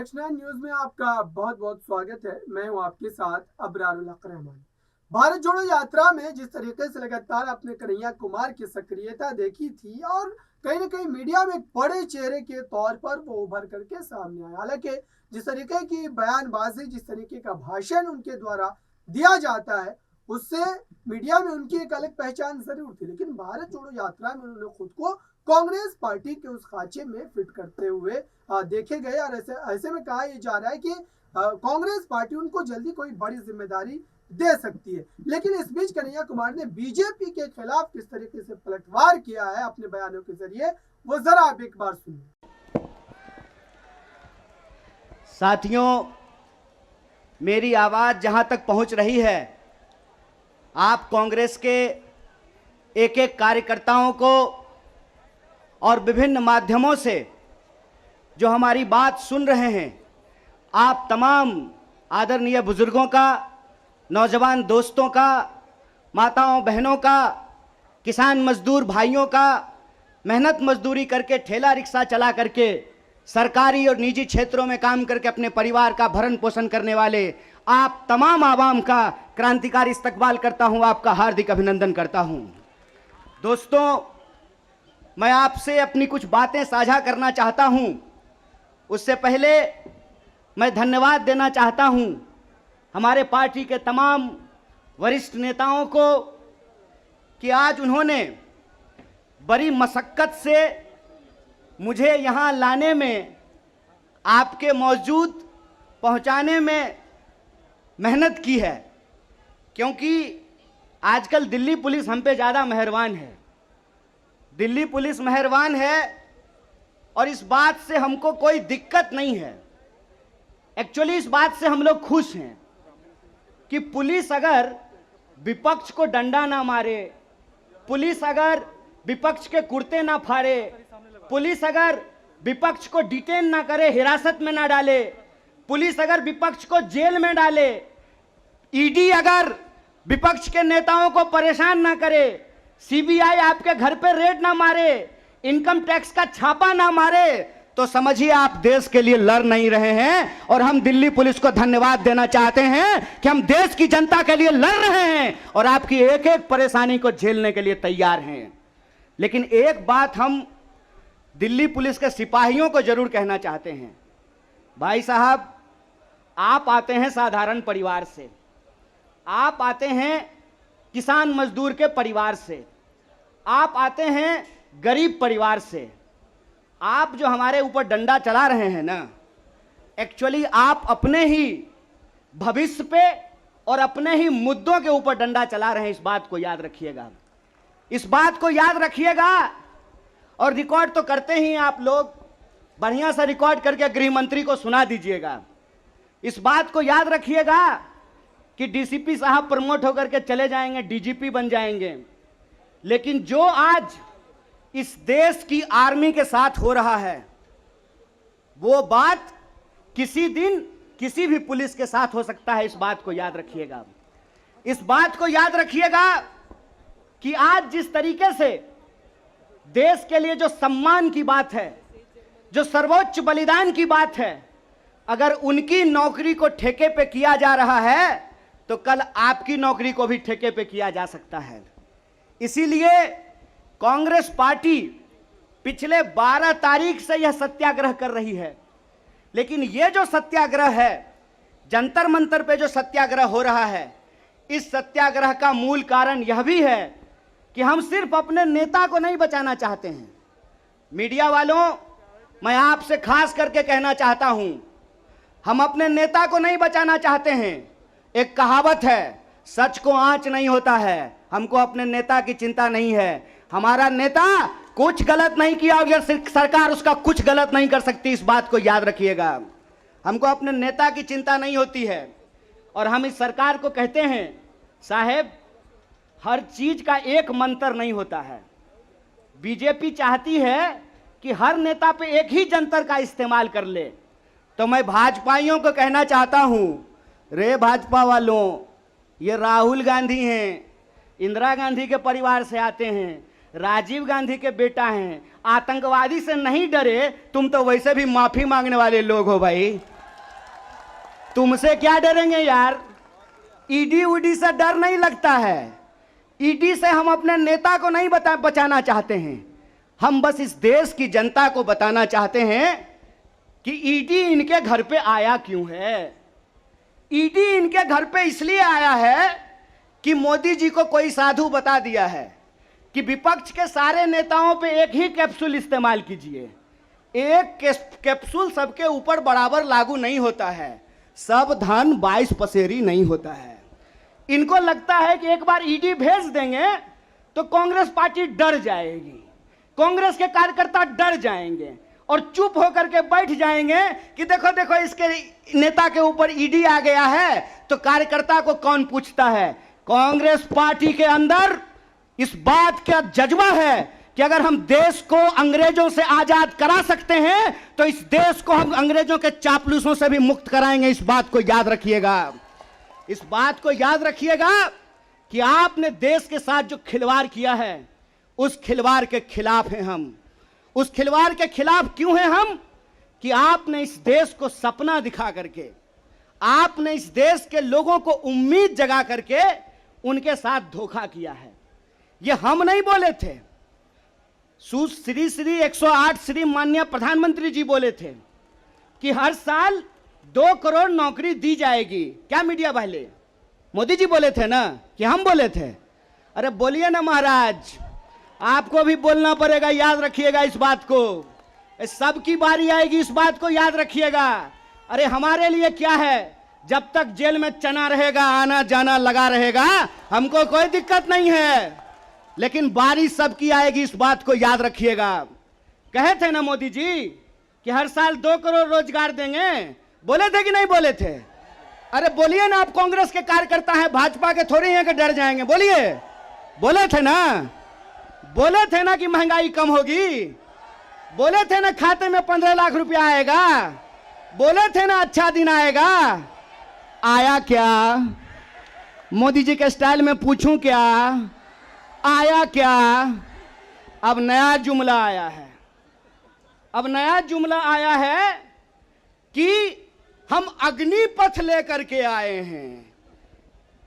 Next 9 news में आपका बहुत बहुत स्वागत है। मैं हूं आपके साथ अबरारुल हक रहमान। भारत जोड़ो यात्रा में जिस तरीके से लगातार आपने कन्हैया कुमार की सक्रियता देखी थी और कहीं ना कहीं मीडिया में एक बड़े चेहरे के तौर पर वो उभर करके सामने आया। हालांकि जिस तरीके की बयानबाजी, जिस तरीके का भाषण उनके द्वारा दिया जाता है, उससे मीडिया में उनकी एक अलग पहचान जरूर थी, लेकिन भारत जोड़ो यात्रा में उन्होंने खुद को कांग्रेस पार्टी के उस खांचे में फिट करते हुए देखे गए। और ऐसे में कहा यह जा रहा है कि कांग्रेस पार्टी उनको जल्दी कोई बड़ी जिम्मेदारी दे सकती है। लेकिन इस बीच कन्हैया कुमार ने बीजेपी के खिलाफ किस तरीके से पलटवार किया है अपने बयानों के जरिए, वो जरा आप एक बार सुनिए। साथियों, मेरी आवाज जहां तक पहुंच रही है, आप कांग्रेस के एक एक कार्यकर्ताओं को और विभिन्न माध्यमों से जो हमारी बात सुन रहे हैं, आप तमाम आदरणीय बुजुर्गों का, नौजवान दोस्तों का, माताओं बहनों का, किसान मजदूर भाइयों का, मेहनत मजदूरी करके ठेला रिक्शा चला करके सरकारी और निजी क्षेत्रों में काम करके अपने परिवार का भरण पोषण करने वाले आप तमाम आवाम का क्रांतिकारी इस्तकबाल करता हूं, आपका हार्दिक अभिनंदन करता हूं। दोस्तों, मैं आपसे अपनी कुछ बातें साझा करना चाहता हूं। उससे पहले मैं धन्यवाद देना चाहता हूं हमारे पार्टी के तमाम वरिष्ठ नेताओं को कि आज उन्होंने बड़ी मशक्कत से मुझे यहां लाने में, आपके मौजूद पहुंचाने में मेहनत की है, क्योंकि आजकल दिल्ली पुलिस हम पे ज़्यादा मेहरबान है। दिल्ली पुलिस मेहरबान है और इस बात से हमको कोई दिक्कत नहीं है। एक्चुअली इस बात से हम लोग खुश हैं कि पुलिस अगर विपक्ष को डंडा ना मारे, पुलिस अगर विपक्ष के कुर्ते ना फाड़े, पुलिस अगर विपक्ष को डिटेन ना करे, हिरासत में ना डाले, पुलिस अगर विपक्ष को जेल में डाले, ईडी अगर विपक्ष के नेताओं को परेशान ना करे, सीबीआई आपके घर पे रेड ना मारे, इनकम टैक्स का छापा ना मारे, तो समझिए आप देश के लिए लड़ नहीं रहे हैं। और हम दिल्ली पुलिस को धन्यवाद देना चाहते हैं कि हम देश की जनता के लिए लड़ रहे हैं और आपकी एक एक परेशानी को झेलने के लिए तैयार हैं। लेकिन एक बात हम दिल्ली पुलिस के सिपाहियों को जरूर कहना चाहते हैं। भाई साहब, आप आते हैं साधारण परिवार से, आप आते हैं किसान मजदूर के परिवार से, आप आते हैं गरीब परिवार से। आप जो हमारे ऊपर डंडा चला रहे हैं ना, एक्चुअली आप अपने ही भविष्य पे और अपने ही मुद्दों के ऊपर डंडा चला रहे हैं। इस बात को याद रखिएगा, इस बात को याद रखिएगा। और रिकॉर्ड तो करते ही आप लोग, बढ़िया सा रिकॉर्ड करके गृह मंत्री को सुना दीजिएगा। इस बात को याद रखिएगा कि डीसीपी साहब प्रमोट होकर के चले जाएंगे, डीजीपी बन जाएंगे, लेकिन जो आज इस देश की आर्मी के साथ हो रहा है, वो बात किसी दिन किसी भी पुलिस के साथ हो सकता है। इस बात को याद रखिएगा। इस बात को याद रखिएगा कि आज जिस तरीके से देश के लिए जो सम्मान की बात है, जो सर्वोच्च बलिदान की बात है, अगर उनकी नौकरी को ठेके पे किया जा रहा है, तो कल आपकी नौकरी को भी ठेके पे किया जा सकता है। इसीलिए कांग्रेस पार्टी पिछले 12 तारीख से यह सत्याग्रह कर रही है। लेकिन यह जो सत्याग्रह है, जंतर मंतर पे जो सत्याग्रह हो रहा है, इस सत्याग्रह का मूल कारण यह भी है कि हम सिर्फ अपने नेता को नहीं बचाना चाहते हैं। मीडिया वालों, मैं आपसे खास करके कहना चाहता हूं, हम अपने नेता को नहीं बचाना चाहते हैं। एक कहावत है, सच को आंच नहीं होता है। हमको अपने नेता की चिंता नहीं है। हमारा नेता कुछ गलत नहीं किया और सरकार उसका कुछ गलत नहीं कर सकती। इस बात को याद रखिएगा। हमको अपने नेता की चिंता नहीं होती है। और हम इस सरकार को कहते हैं, साहेब, हर चीज का एक मंत्र नहीं होता है। बीजेपी चाहती है कि हर नेता पे एक ही जंतर का इस्तेमाल कर ले। तो मैं भाजपाइयों को कहना चाहता हूं, रे भाजपा वालों, ये राहुल गांधी हैं, इंदिरा गांधी के परिवार से आते हैं, राजीव गांधी के बेटा हैं, आतंकवादी से नहीं डरे, तुम तो वैसे भी माफी मांगने वाले लोग हो भाई। तुमसे क्या डरेंगे यार, ईडी उडी से डर नहीं लगता है। ईडी से हम अपने नेता को नहीं बचाना चाहते हैं, हम बस इस देश की जनता को बताना चाहते हैं कि ईडी इनके घर पे आया क्यों है। ईडी इनके घर पे इसलिए आया है कि मोदी जी को कोई साधु बता दिया है कि विपक्ष के सारे नेताओं पे एक ही कैप्सूल इस्तेमाल कीजिए। एक कैप्सूल सबके ऊपर बराबर लागू नहीं होता है, सब धन 22 पसेरी नहीं होता है। इनको लगता है कि एक बार ईडी भेज देंगे तो कांग्रेस पार्टी डर जाएगी, कांग्रेस के कार्यकर्ता डर जाएंगे और चुप होकर के बैठ जाएंगे कि देखो देखो इसके नेता के ऊपर ईडी आ गया है तो कार्यकर्ता को कौन पूछता है। कांग्रेस पार्टी के अंदर इस बात का जज्बा है कि अगर हम देश को अंग्रेजों से आजाद करा सकते हैं तो इस देश को हम अंग्रेजों के चापलूसों से भी मुक्त कराएंगे। इस बात को याद रखिएगा, इस बात को याद रखिएगा कि आपने देश के साथ जो खिलवाड़ किया है उस खिलवाड़ के खिलाफ हैं हम। उस खिलवाड़ के खिलाफ क्यों हैं हम कि आपने इस देश को सपना दिखा करके, आपने इस देश के लोगों को उम्मीद जगा करके उनके साथ धोखा किया है। ये हम नहीं बोले थे, श्री 108 श्री माननीय प्रधानमंत्री जी बोले थे कि हर साल 2 करोड़ नौकरी दी जाएगी। क्या मीडिया वाले, मोदी जी बोले थे ना कि हम बोले थे? अरे बोलिए ना महाराज, आपको भी बोलना पड़ेगा, याद रखिएगा इस बात को। सबकी बारी आएगी, इस बात को याद रखिएगा। अरे हमारे लिए क्या है, जब तक जेल में चना रहेगा, आना जाना लगा रहेगा, हमको कोई दिक्कत नहीं है, लेकिन बारी सबकी आएगी, इस बात को याद रखिएगा। कहे थे ना मोदी जी कि हर साल 2 करोड़ रोजगार देंगे, बोले थे कि नहीं बोले थे? अरे बोलिए ना, आप कांग्रेस के कार्यकर्ता हैं, भाजपा के थोड़े हैं कि डर जाएंगे, बोलिए। बोले थे ना, बोले थे ना कि महंगाई कम होगी, बोले थे ना खाते में 15 लाख रुपया आएगा, बोले थे ना अच्छा दिन आएगा। आया क्या? मोदी जी के स्टाइल में पूछूं क्या, आया क्या? अब नया जुमला आया है, अब नया जुमला आया है कि हम अग्निपथ लेकर के आए हैं।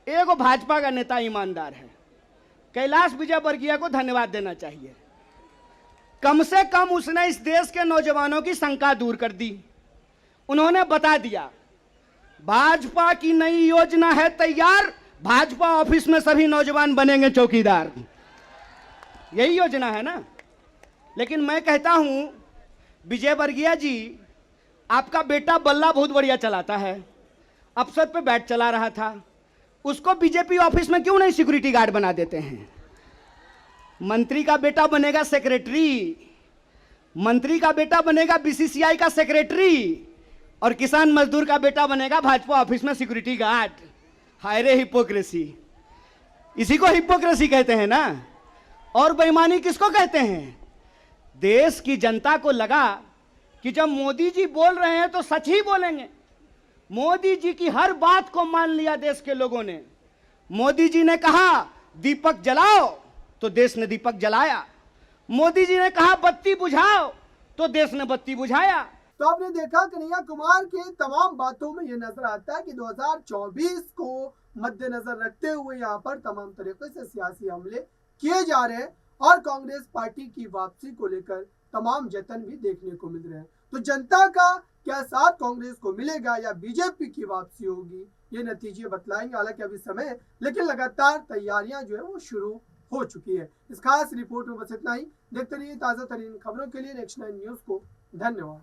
एगो भाजपा का नेता ईमानदार है, कैलाश विजयवर्गीय को धन्यवाद देना चाहिए। कम से कम उसने इस देश के नौजवानों की शंका दूर कर दी। उन्होंने बता दिया भाजपा की नई योजना है तैयार, भाजपा ऑफिस में सभी नौजवान बनेंगे चौकीदार, यही योजना है ना। लेकिन मैं कहता हूं विजयवर्गीय जी, आपका बेटा बल्ला बहुत बढ़िया चलाता है, अफसर पे बैठ चला रहा था, उसको बीजेपी ऑफिस में क्यों नहीं सिक्योरिटी गार्ड बना देते हैं? मंत्री का बेटा बनेगा सेक्रेटरी, मंत्री का बेटा बनेगा बीसीसीआई का सेक्रेटरी, और किसान मजदूर का बेटा बनेगा भाजपा ऑफिस में सिक्योरिटी गार्ड। हाय रे हिपोक्रेसी, इसी को हिपोक्रेसी कहते हैं ना। और बेईमानी किसको कहते हैं? देश की जनता को लगा कि जब मोदी जी बोल रहे हैं तो सच ही बोलेंगे। मोदी जी की हर बात को मान लिया देश के लोगों ने। मोदी जी ने कहा दीपक जलाओ तो देश ने दीपक जलाया, मोदी जी ने कहा बत्ती बुझाओ तो देश ने बत्ती बुझाया। तो आपने देखा कन्हैया कुमार के तमाम बातों में ये नजर आता है कि 2024 को मद्देनजर रखते हुए यहाँ पर तमाम तरीके से सियासी हमले किए जा रहे हैं और कांग्रेस पार्टी की वापसी को लेकर तमाम जतन भी देखने को मिल रहे हैं। तो जनता का क्या साथ कांग्रेस को मिलेगा या बीजेपी की वापसी होगी, ये नतीजे बतलाएंगे। हालांकि अभी समय, लेकिन लगातार तैयारियां जो है वो शुरू हो चुकी है। इस खास रिपोर्ट में बस इतना ही। देखते रहिए ताज़ा तरीन खबरों के लिए नेक्स्ट 9 न्यूज को। धन्यवाद।